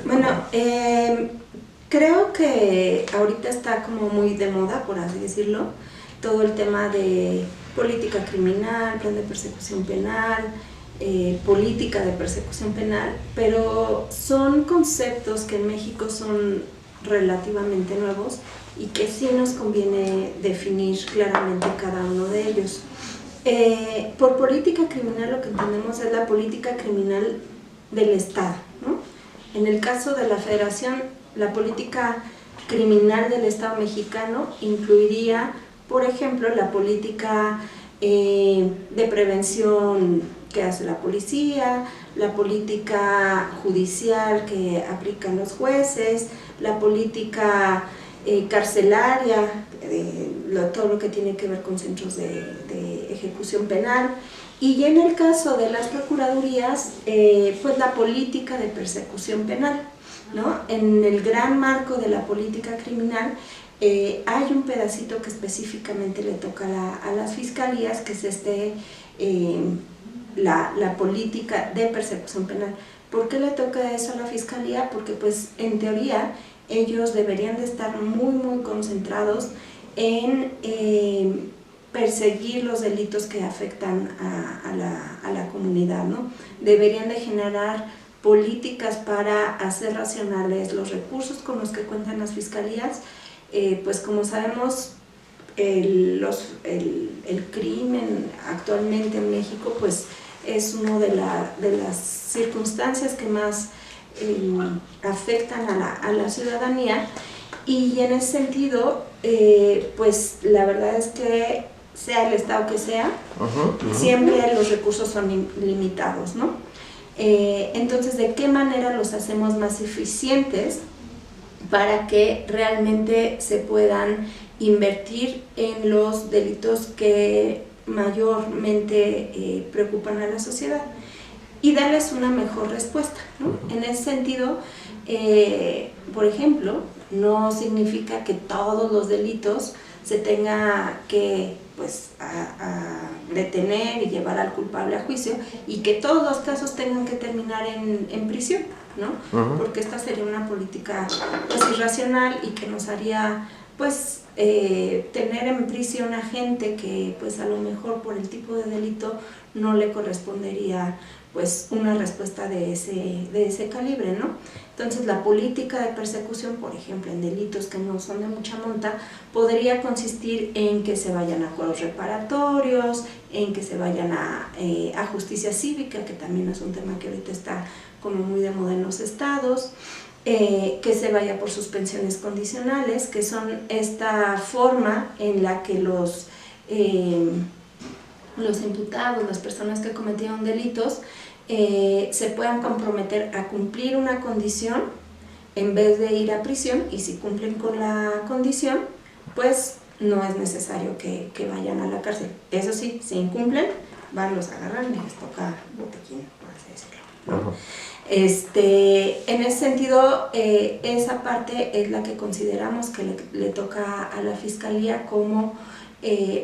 Bueno, creo que ahorita está como muy de moda, por así decirlo, todo el tema de política criminal, plan de persecución penal, política de persecución penal, pero son conceptos que en México son relativamente nuevos y que sí nos conviene definir claramente cada uno de ellos. Por política criminal lo que entendemos es la política criminal del Estado, ¿no? En el caso de la Federación, la política criminal del Estado mexicano incluiría, por ejemplo, la política de prevención que hace la policía, la política judicial que aplican los jueces, la política carcelaria, todo lo que tiene que ver con centros de ejecución penal, y en el caso de las procuradurías, pues la política de persecución penal, ¿no? En el gran marco de la política criminal hay un pedacito que específicamente le toca a las fiscalías, que es la política de persecución penal. ¿Por qué le toca eso a la fiscalía? Porque pues en teoría ellos deberían de estar muy concentrados en perseguir los delitos que afectan a la comunidad, ¿no? Deberían de generar políticas para hacer racionales los recursos con los que cuentan las fiscalías. Pues como sabemos, el crimen actualmente en México pues es una de las circunstancias que más afectan a la ciudadanía, y en ese sentido pues la verdad es que sea el estado que sea, siempre los recursos son limitados, ¿no? Entonces, ¿de qué manera los hacemos más eficientes para que realmente se puedan invertir en los delitos que mayormente preocupan a la sociedad y darles una mejor respuesta, ¿no? En ese sentido, por ejemplo, no significa que todos los delitos se tenga que pues a detener y llevar al culpable a juicio, y que todos los casos tengan que terminar en prisión, ¿no? Porque esta sería una política pues irracional y que nos haría pues tener en prisión a gente que pues a lo mejor por el tipo de delito no le correspondería pues una respuesta de ese calibre, ¿no? Entonces la política de persecución, por ejemplo, en delitos que no son de mucha monta, podría consistir en que se vayan a acuerdos reparatorios, en que se vayan a justicia cívica, que también es un tema que ahorita está como muy de moda en los estados, que se vaya por suspensiones condicionales, que son esta forma en la que los imputados, las personas que cometieron delitos, se puedan comprometer a cumplir una condición en vez de ir a prisión, y si cumplen con la condición, pues no es necesario que vayan a la cárcel. Eso sí, si incumplen, van, los agarran y les toca botequín, por así decirlo. En ese sentido, esa parte es la que consideramos que le toca a la Fiscalía como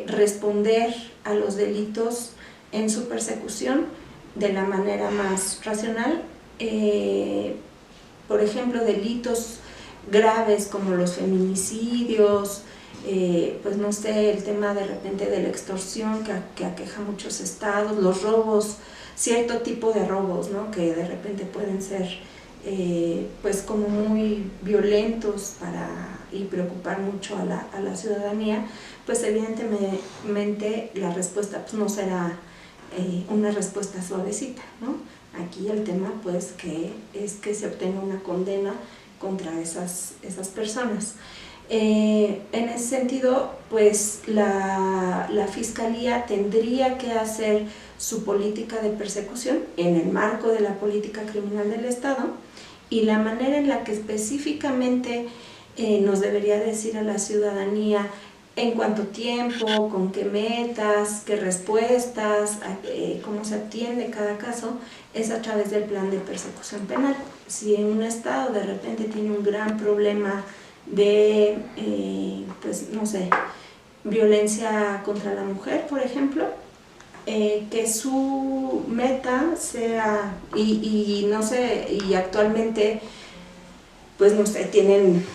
responder a los delitos en su persecución de la manera más racional. Por ejemplo, delitos graves como los feminicidios, pues no sé, el tema de repente de la extorsión que aqueja a muchos estados, los robos, cierto tipo de robos, ¿no? Que de repente pueden ser pues como muy violentos y preocupar mucho a la ciudadanía, pues evidentemente la respuesta pues no será una respuesta suavecita, ¿no? Aquí el tema pues es que se obtenga una condena contra esas personas. En ese sentido, pues la Fiscalía tendría que hacer su política de persecución en el marco de la política criminal del Estado, y la manera en la que específicamente nos debería decir a la ciudadanía en cuánto tiempo, con qué metas, qué respuestas, cómo se atiende cada caso, es a través del plan de persecución penal. Si en un estado de repente tiene un gran problema de, pues no sé, violencia contra la mujer, por ejemplo, que su meta sea, y no sé, y actualmente, pues no sé, tienen,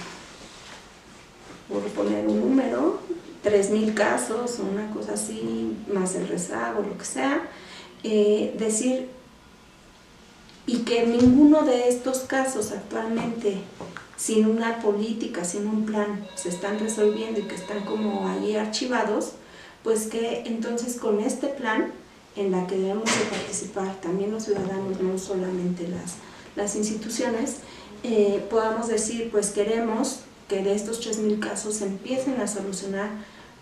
por poner un número, 3,000 casos o una cosa así, más el rezago, lo que sea, decir, y que ninguno de estos casos actualmente, sin una política, sin un plan, se están resolviendo y que están como ahí archivados, pues que entonces con este plan, en la que debemos de participar también los ciudadanos, no solamente las instituciones, podamos decir, pues queremos que de estos 3,000 casos se empiecen a solucionar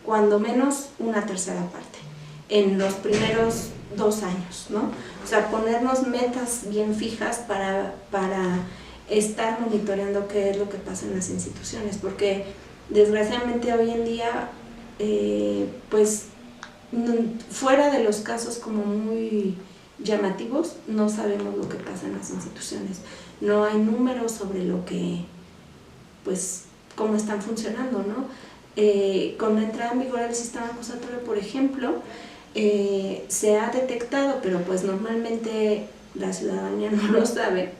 cuando menos una tercera parte en los primeros 2 años, ¿no? O sea, ponernos metas bien fijas para estar monitoreando qué es lo que pasa en las instituciones, porque desgraciadamente hoy en día, pues fuera de los casos como muy llamativos, no sabemos lo que pasa en las instituciones, no hay números sobre lo que, pues, cómo están funcionando, ¿no? Con la entrada en vigor del sistema acusatorio, por ejemplo, se ha detectado, pero pues normalmente la ciudadanía no lo sabe,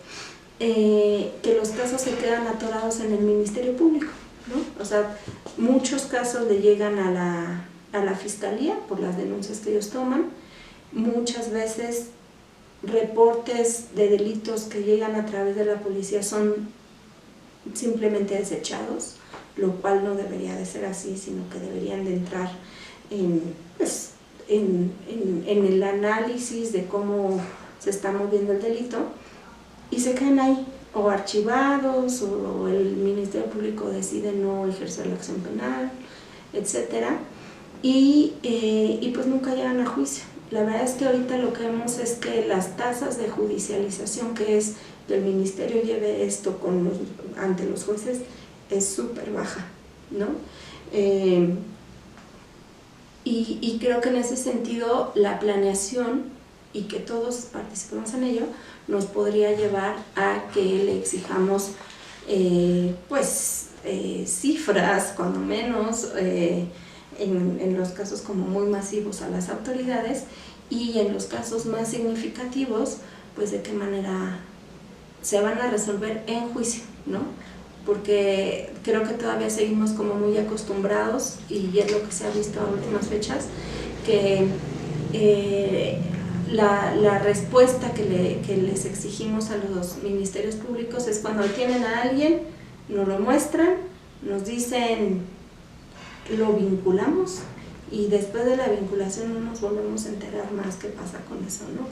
que los casos se quedan atorados en el Ministerio Público, ¿no? O sea, muchos casos le llegan a la Fiscalía por las denuncias que ellos toman, muchas veces reportes de delitos que llegan a través de la policía son simplemente desechados, lo cual no debería de ser así, sino que deberían de entrar pues, en el análisis de cómo se está moviendo el delito, y se quedan ahí, o archivados, o el Ministerio Público decide no ejercer la acción penal, etcétera, y pues nunca llegan a juicio. La verdad es que ahorita lo que vemos es que las tasas de judicialización, que es que el ministerio lleve esto ante los jueces, es súper baja, ¿no? Y creo que en ese sentido la planeación, y que todos participemos en ello, nos podría llevar a que le exijamos cifras, cuando menos, en los casos como muy masivos a las autoridades, y en los casos más significativos, pues de qué manera se van a resolver en juicio, ¿no? Porque creo que todavía seguimos como muy acostumbrados, y es lo que se ha visto en últimas fechas, que la respuesta que les exigimos a los ministerios públicos es cuando tienen a alguien, nos lo muestran, nos dicen, lo vinculamos, y después de la vinculación no nos volvemos a enterar más qué pasa con eso, ¿no?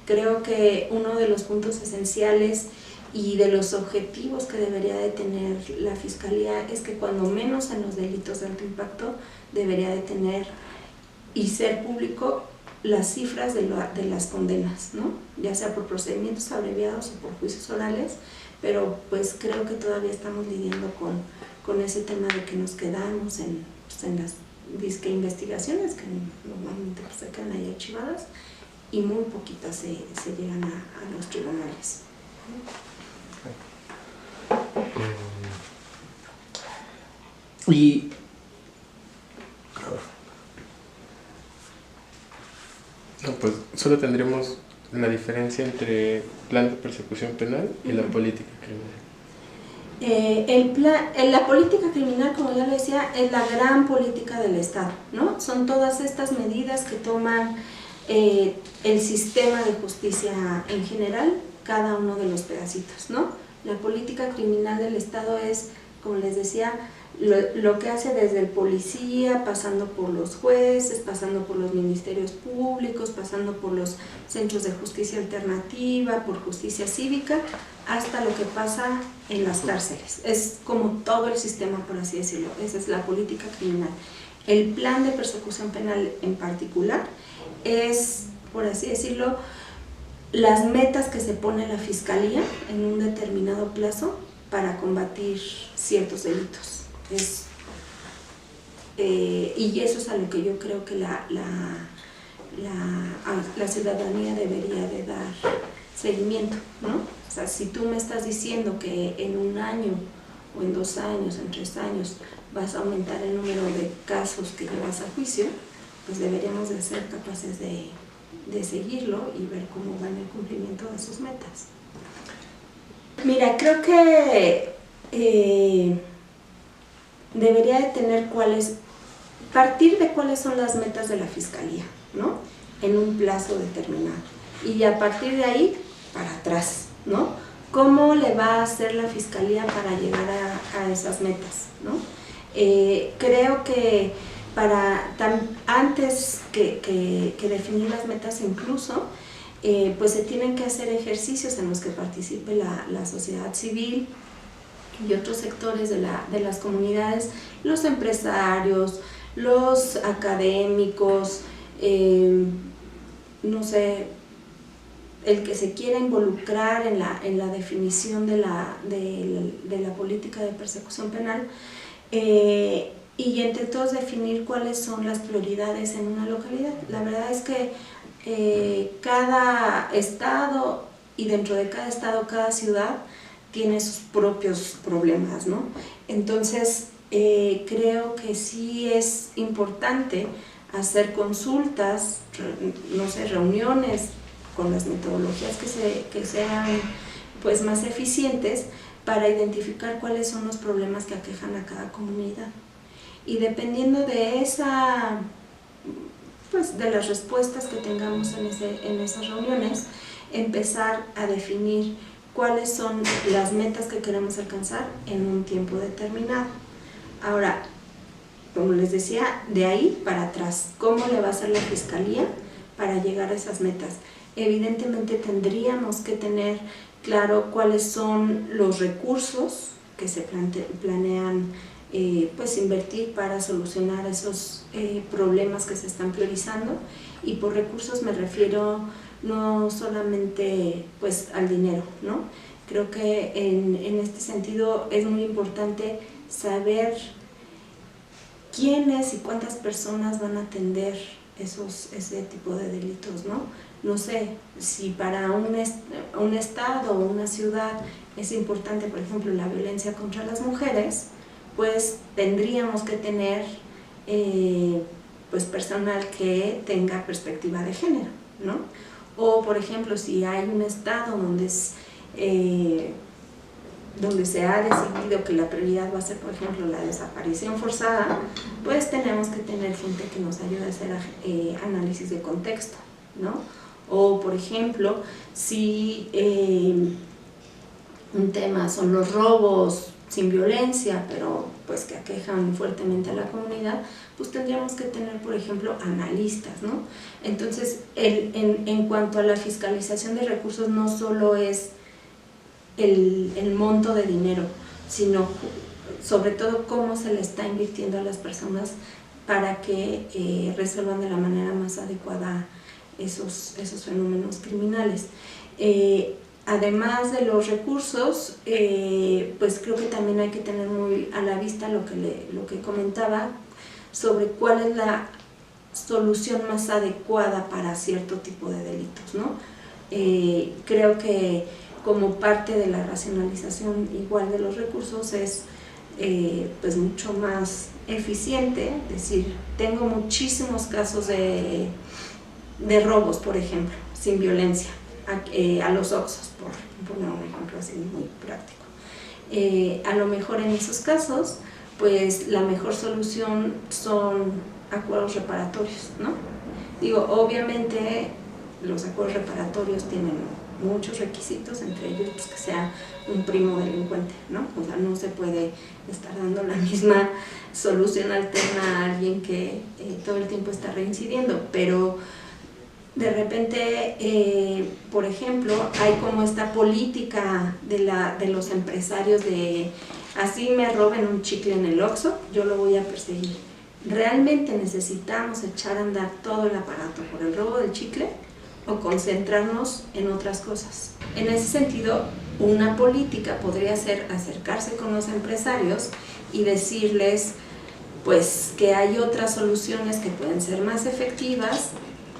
Creo que uno de los puntos esenciales y de los objetivos que debería de tener la Fiscalía es que cuando menos en los delitos de alto impacto debería de tener y ser público las cifras de las condenas, ¿no? Ya sea por procedimientos abreviados o por juicios orales, pero pues creo que todavía estamos lidiando con ese tema de que nos quedamos en las disque investigaciones, que normalmente pues, se quedan ahí archivadas, y muy poquitas se llegan a los tribunales. Y no, pues solo tendremos la diferencia entre plan de persecución penal y la política criminal. La política criminal, como ya lo decía, es la gran política del Estado, ¿no? Son todas estas medidas que toman el sistema de justicia en general, cada uno de los pedacitos, ¿no? La política criminal del Estado es como les decía, lo que hace desde el policía, pasando por los jueces, pasando por los ministerios públicos, pasando por los centros de justicia alternativa, por justicia cívica, hasta lo que pasa en las cárceles. Es como todo el sistema, por así decirlo. Esa es la política criminal. El plan de persecución penal en particular es, por así decirlo, las metas que se pone la Fiscalía en un determinado plazo para combatir ciertos delitos. Y eso es a lo que yo creo que la ciudadanía debería de dar seguimiento, ¿no? O sea, si tú me estás diciendo que en 1 año o en 2 años, en 3 años vas a aumentar el número de casos que llevas a juicio, pues deberíamos de ser capaces de seguirlo y ver cómo va en el cumplimiento de sus metas. Mira, creo que debería de tener partir de cuáles son las metas de la Fiscalía, ¿no? En un plazo determinado. Y a partir de ahí, para atrás, ¿no? ¿Cómo le va a hacer la Fiscalía para llegar a esas metas, ¿no? Creo que antes que definir las metas incluso, pues se tienen que hacer ejercicios en los que participe la sociedad civil y otros sectores de las comunidades, los empresarios, los académicos, no sé, el que se quiera involucrar en la definición de la política de persecución penal, y entre todos definir cuáles son las prioridades en una localidad. La verdad es que cada estado, y dentro de cada estado, cada ciudad tiene sus propios problemas, ¿no? Entonces creo que sí es importante hacer consultas, no sé, reuniones con las metodologías que sean pues más eficientes para identificar cuáles son los problemas que aquejan a cada comunidad. Y dependiendo de de las respuestas que tengamos en esas reuniones, empezar a definir cuáles son las metas que queremos alcanzar en un tiempo determinado. Ahora, como les decía, de ahí para atrás, ¿cómo le va a hacer la Fiscalía para llegar a esas metas? Evidentemente tendríamos que tener claro cuáles son los recursos que se planean pues invertir para solucionar esos problemas que se están priorizando, y por recursos me refiero no solamente pues al dinero, ¿no? Creo que en este sentido es muy importante saber quiénes y cuántas personas van a atender ese tipo de delitos, ¿no? No sé, si para un estado o una ciudad es importante, por ejemplo, la violencia contra las mujeres, pues tendríamos que tener pues personal que tenga perspectiva de género, ¿no? O, por ejemplo, si hay un estado donde se ha decidido que la prioridad va a ser, por ejemplo, la desaparición forzada, pues tenemos que tener gente que nos ayude a hacer análisis de contexto, ¿no? O, por ejemplo, si un tema son los robos sin violencia, pero pues que aquejan fuertemente a la comunidad, pues tendríamos que tener, por ejemplo, analistas, ¿no? Entonces, en cuanto a la fiscalización de recursos, no solo es el monto de dinero, sino sobre todo cómo se le está invirtiendo a las personas para que resuelvan de la manera más adecuada esos fenómenos criminales. Además de los recursos, pues creo que también hay que tener muy a la vista lo que comentaba sobre cuál es la solución más adecuada para cierto tipo de delitos, ¿no? Creo que como parte de la racionalización igual de los recursos es pues mucho más eficiente decir, tengo muchísimos casos de robos, por ejemplo, sin violencia, a los Oxxos, por poner un ejemplo así muy práctico. A lo mejor en esos casos, pues la mejor solución son acuerdos reparatorios, ¿no? Digo, obviamente los acuerdos reparatorios tienen muchos requisitos, entre ellos pues, que sea un primo delincuente, ¿no? O sea, no se puede estar dando la misma solución alterna a alguien que todo el tiempo está reincidiendo, pero de repente, por ejemplo, hay como esta política de los empresarios de así me roben un chicle en el Oxxo, yo lo voy a perseguir. ¿Realmente necesitamos echar a andar todo el aparato por el robo del chicle o concentrarnos en otras cosas? En ese sentido, una política podría ser acercarse con los empresarios y decirles pues que hay otras soluciones que pueden ser más efectivas,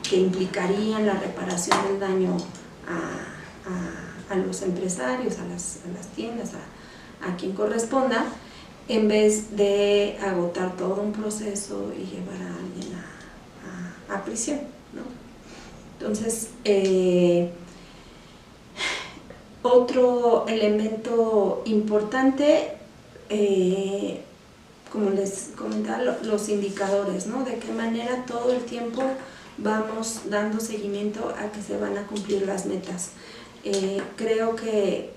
que implicarían la reparación del daño a los empresarios, a las tiendas, a quien corresponda, en vez de agotar todo un proceso y llevar a alguien a prisión, ¿no? Entonces, otro elemento importante, como les comentaba, los indicadores, ¿no? De qué manera todo el tiempo vamos dando seguimiento a que se van a cumplir las metas. Creo que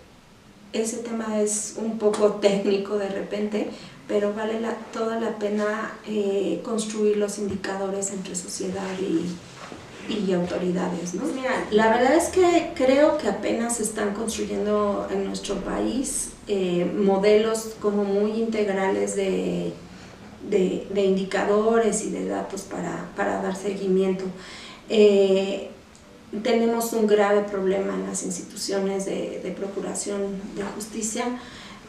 ese tema es un poco técnico de repente, pero vale toda la pena construir los indicadores entre sociedad y autoridades, ¿no? Mira, la verdad es que creo que apenas se están construyendo en nuestro país modelos como muy integrales de indicadores y de datos para dar seguimiento. Tenemos un grave problema en las instituciones de procuración de justicia,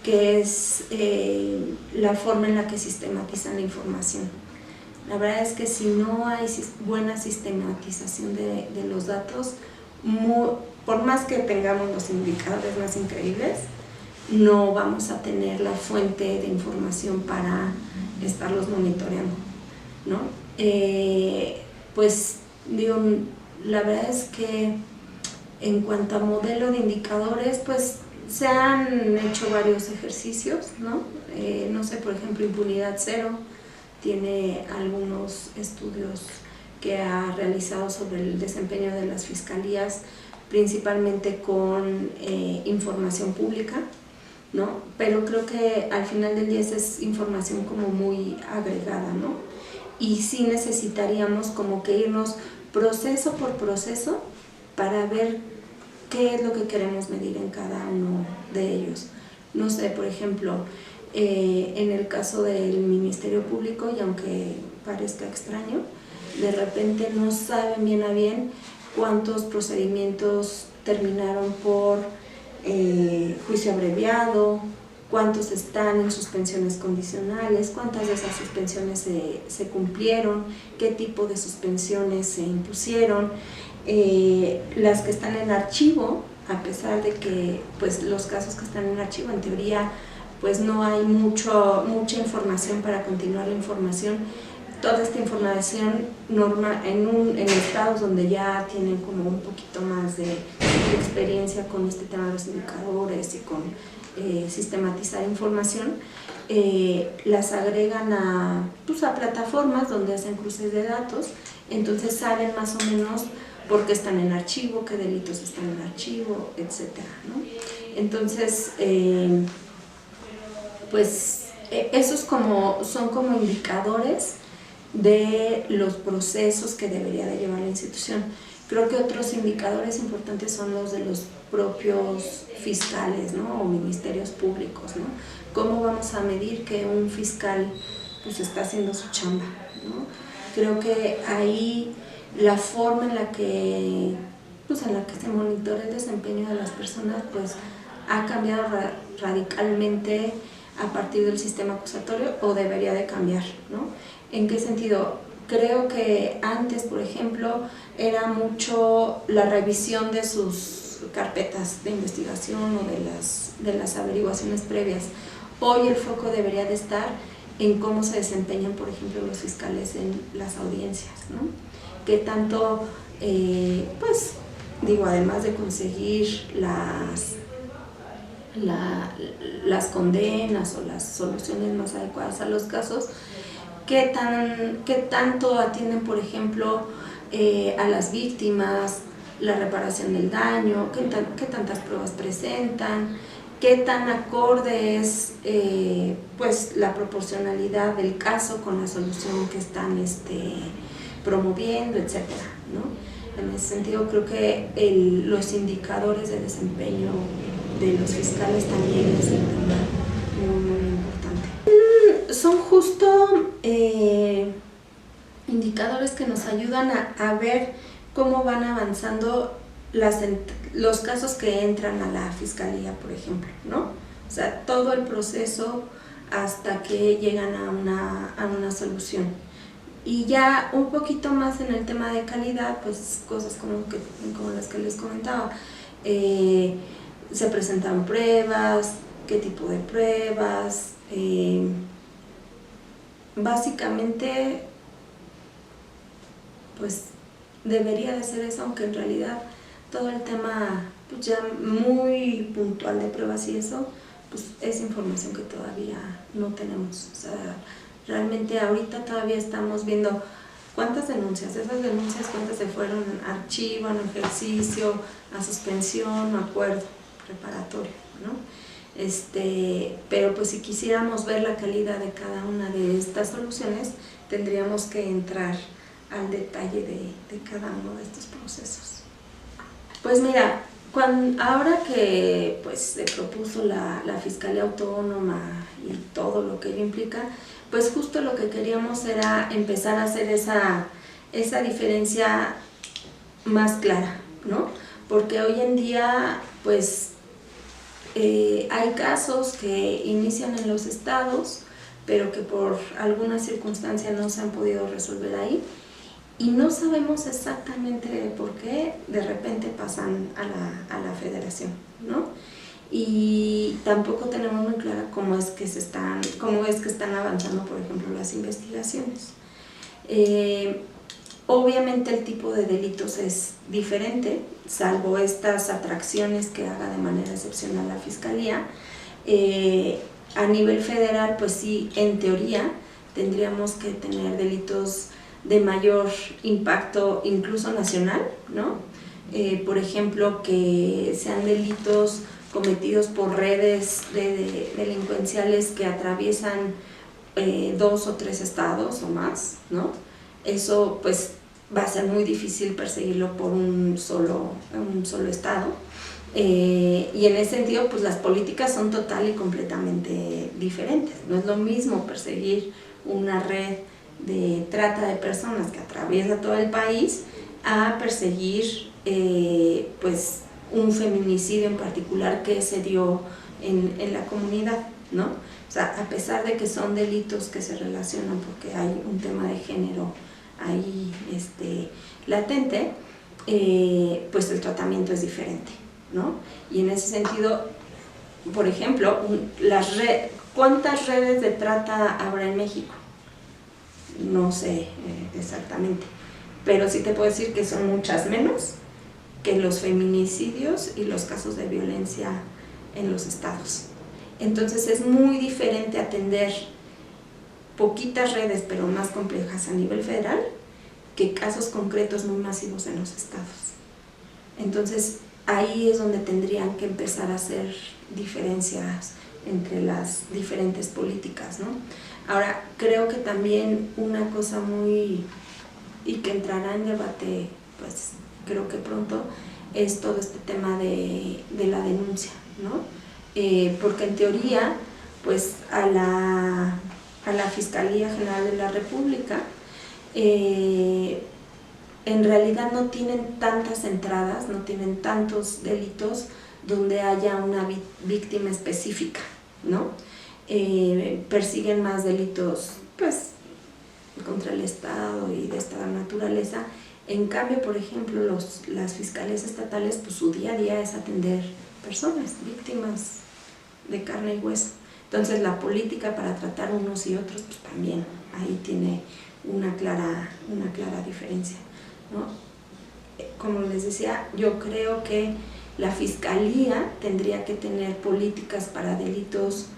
que es la forma en la que sistematizan la información. La verdad es que si no hay buena sistematización de los datos, por más que tengamos los indicadores más increíbles, no vamos a tener la fuente de información para estarlos monitoreando, ¿no? Pues digo, la verdad es que en cuanto a modelo de indicadores, pues se han hecho varios ejercicios, ¿no? No sé, por ejemplo, Impunidad Cero tiene algunos estudios que ha realizado sobre el desempeño de las fiscalías, principalmente con información pública, ¿no? Pero creo que al final del día esa es información como muy agregada, ¿no? Y sí necesitaríamos como que irnos proceso por proceso para ver qué es lo que queremos medir en cada uno de ellos. No sé, por ejemplo, en el caso del Ministerio Público, y aunque parezca extraño, de repente no saben bien a bien cuántos procedimientos terminaron por juicio abreviado, cuántos están en suspensiones condicionales, cuántas de esas suspensiones se cumplieron, qué tipo de suspensiones se impusieron, las que están en archivo, a pesar de que pues, los casos que están en archivo en teoría pues no hay mucha información para continuar la información. Toda esta información en estados donde ya tienen como un poquito más de experiencia con este tema de los indicadores y con sistematizar información, las agregan a plataformas donde hacen cruces de datos, entonces saben más o menos por qué están en archivo, qué delitos están en archivo, etcétera, ¿no? Entonces, pues esos son como indicadores de los procesos que debería de llevar la institución. Creo que otros indicadores importantes son los de los propios fiscales, ¿no? O ministerios públicos, ¿no? ¿Cómo vamos a medir que un fiscal pues, está haciendo su chamba, ¿no? Creo que ahí la forma en la que se monitorea el desempeño de las personas pues, ha cambiado radicalmente a partir del sistema acusatorio, o debería de cambiar, ¿no? ¿En qué sentido? Creo que antes, por ejemplo, era mucho la revisión de sus carpetas de investigación o de las averiguaciones previas. Hoy el foco debería de estar en cómo se desempeñan, por ejemplo, los fiscales en las audiencias, ¿no? Que tanto, además de conseguir las condenas o las soluciones más adecuadas a los casos, ¿qué tanto atienden, por ejemplo, a las víctimas, la reparación del daño, qué tantas pruebas presentan, qué tan acorde es pues la proporcionalidad del caso con la solución que están promoviendo, etcétera, ¿no? En ese sentido creo que los indicadores de desempeño de los fiscales también es un tema muy, muy importante. Son justo indicadores que nos ayudan a ver cómo van avanzando los casos que entran a la fiscalía, por ejemplo, ¿no? O sea, todo el proceso hasta que llegan a una solución. Y ya un poquito más en el tema de calidad, pues cosas como las que les comentaba. Se presentan pruebas, qué tipo de pruebas. Básicamente, pues debería de ser eso, aunque en realidad todo el tema pues ya muy puntual de pruebas y eso, pues es información que todavía no tenemos. O sea, realmente ahorita todavía estamos viendo cuántas denuncias, esas denuncias cuántas se fueron a archivo, a ejercicio, a suspensión, a acuerdo preparatorio, ¿no? Pero pues si quisiéramos ver la calidad de cada una de estas soluciones, tendríamos que entrar al detalle de cada uno de estos procesos. Pues mira, ahora que pues, se propuso la Fiscalía Autónoma y todo lo que ello implica, pues justo lo que queríamos era empezar a hacer esa diferencia más clara, ¿no? Porque hoy en día pues hay casos que inician en los estados, pero que por alguna circunstancia no se han podido resolver ahí. Y no sabemos exactamente por qué de repente pasan a la federación, ¿no? Y tampoco tenemos muy clara cómo es que están avanzando, por ejemplo, las investigaciones. Obviamente el tipo de delitos es diferente, salvo estas atracciones que haga de manera excepcional la Fiscalía. A nivel federal, pues sí, en teoría, tendríamos que tener delitos de mayor impacto incluso nacional, ¿no? Por ejemplo, que sean delitos cometidos por redes delincuenciales que atraviesan 2 o 3 estados o más, ¿no? Eso pues va a ser muy difícil perseguirlo por un solo estado. Y en ese sentido pues las políticas son total y completamente diferentes. No es lo mismo perseguir una red de trata de personas que atraviesa todo el país a perseguir pues un feminicidio en particular que se dio en la comunidad, ¿no? O sea, a pesar de que son delitos que se relacionan porque hay un tema de género ahí latente, pues el tratamiento es diferente, ¿no? Y en ese sentido, por ejemplo, ¿cuántas redes de trata habrá en México? No sé exactamente, pero sí te puedo decir que son muchas menos que los feminicidios y los casos de violencia en los estados. Entonces es muy diferente atender poquitas redes pero más complejas a nivel federal que casos concretos muy masivos en los estados. Entonces ahí es donde tendrían que empezar a hacer diferencias entre las diferentes políticas, ¿no? Ahora, creo que también una cosa y que entrará en debate, pues creo que pronto, es todo este tema de la denuncia, ¿no? Porque en teoría, pues a la Fiscalía General de la República, en realidad no tienen tantas entradas, no tienen tantos delitos donde haya una víctima específica, ¿no? Persiguen más delitos pues contra el Estado y de esta naturaleza. En cambio, por ejemplo, las fiscalías estatales, pues su día a día es atender personas, víctimas de carne y hueso. Entonces la política para tratar unos y otros, pues también ahí tiene una clara diferencia, ¿no? Como les decía, yo creo que la Fiscalía tendría que tener políticas para delitos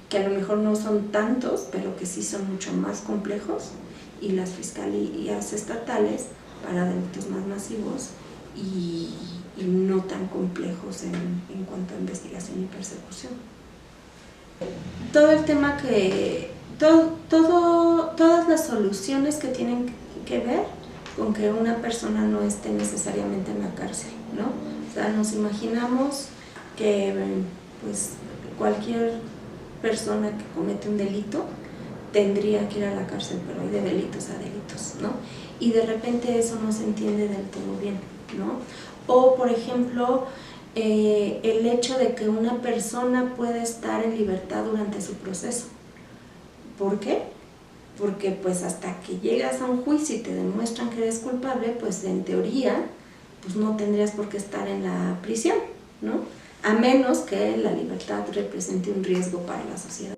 que a lo mejor no son tantos, pero que sí son mucho más complejos, y las fiscalías estatales para delitos más masivos y no tan complejos en cuanto a investigación y persecución. Todo el tema todas las soluciones que tienen que ver con que una persona no esté necesariamente en la cárcel, ¿no? O sea, nos imaginamos que pues, cualquier persona que comete un delito tendría que ir a la cárcel, pero hay de delitos a delitos, ¿no? Y de repente eso no se entiende del todo bien, ¿no? O, por ejemplo, el hecho de que una persona pueda estar en libertad durante su proceso. ¿Por qué? Porque pues hasta que llegas a un juicio y te demuestran que eres culpable, pues en teoría pues no tendrías por qué estar en la prisión, ¿no? A menos que la libertad represente un riesgo para la sociedad.